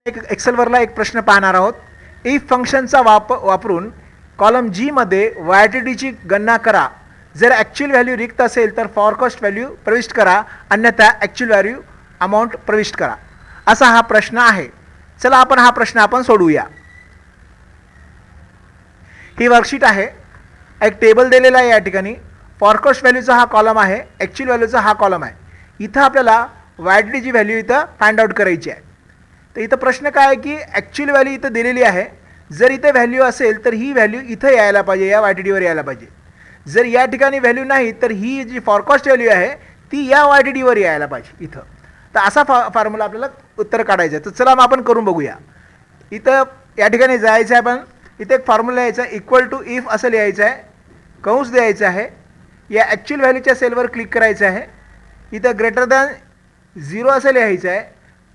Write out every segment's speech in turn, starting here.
एक एक्सेलवरला एक प्रश्न पाहणार आहोत. इफ फंक्शनचा वापरून कॉलम जी मध्ये वायटीडीची गणना करा. जर ॲक्च्युअल व्हॅल्यू रिक्त असेल तर फॉरकास्ट व्हॅल्यू प्रविष्ट करा, अन्यथा ॲक्च्युअल व्हॅल्यू अमाऊंट प्रविष्ट करा. असा हा प्रश्न आहे. चला आपण हा प्रश्न सोडवूया. ही वर्कशीट आहे. एक टेबल दिलेला आहे. या ठिकाणी फॉरकास्ट व्हॅल्यूचा हा कॉलम आहे, ॲक्च्युअल व्हॅल्यूचा हा कॉलम आहे. इथं आपल्याला वायटीडीची व्हॅल्यू इथं फाइंड आउट करायची आहे. तर इथं प्रश्न काय आहे की ॲक्च्युअल व्हॅल्यू इथं दिलेली आहे. जर इथे व्हॅल्यू असेल तर ही व्हॅल्यू इथं यायला पाहिजे, या वायटीडीवर यायला पाहिजे. जर या ठिकाणी व्हॅल्यू नाही तर ही जी फॉरकास्ट व्हॅल्यू आहे ती या वायटीडीवर यायला पाहिजे इथं. तर असा फॉर्म्युला आपल्याला उत्तर काढायचं आहे. तर चला मग आपण करून बघूया. इथं या ठिकाणी जायचं आहे. आपण इथे एक फॉर्म्युला यायचा आहे, इक्वल टू इफ असं लिहायचं आहे, कंस द्यायचं आहे. या ॲक्च्युअल व्हॅल्यूच्या सेलवर क्लिक करायचं आहे. इथं ग्रेटर दॅन 0 असं लिहायचं आहे,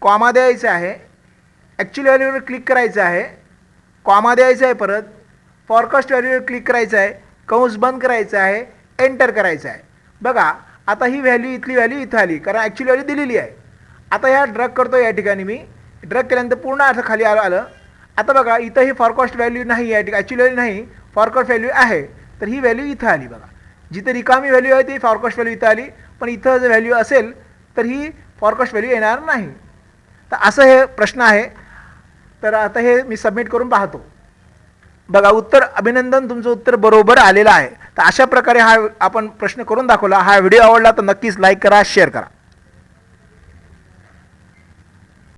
कॉमा द्यायचं आहे. ॲक्च्युअल व्हॅल्यूवर क्लिक करायचं आहे, कॉमा द्यायचं आहे. परत फॉरकास्ट व्हॅल्यूवर क्लिक करायचं आहे, कंस बंद करायचं आहे, एंटर करायचं आहे. बघा आता ही व्हॅल्यू इथली व्हॅल्यू इथं आली, कारण ॲक्च्युअल व्हॅल्यू दिलेली आहे. आता ह्या ड्रग करतो. या ठिकाणी मी ड्रग केल्यानंतर पूर्ण असं खाली आलं. आता बघा इथं ही फॉरकास्ट व्हॅल्यू नाही, या ठिकाणी ॲक्च्युअल व्हॅल्यू नाही, फॉरकास्ट व्हॅल्यू आहे. तर ही व्हॅल्यू इथं आली. बघा जिथे रिकामी व्हॅल्यू आहे ती फॉरकास्ट व्हॅल्यू इथं आली, पण इथं जर व्हॅल्यू असेल तर ही फॉरकास्ट व्हॅल्यू येणार नाही. तर असं हे प्रश्न आहे. तर आता हे मी सबमिट करून पाहतो. बघा उत्तर, अभिनंदन, तुमचं उत्तर बरोबर आलेलं आहे. तर अशा प्रकारे हा आपण प्रश्न करून दाखवला. हा व्हिडिओ आवडला तर नक्कीच लाईक करा, शेअर करा.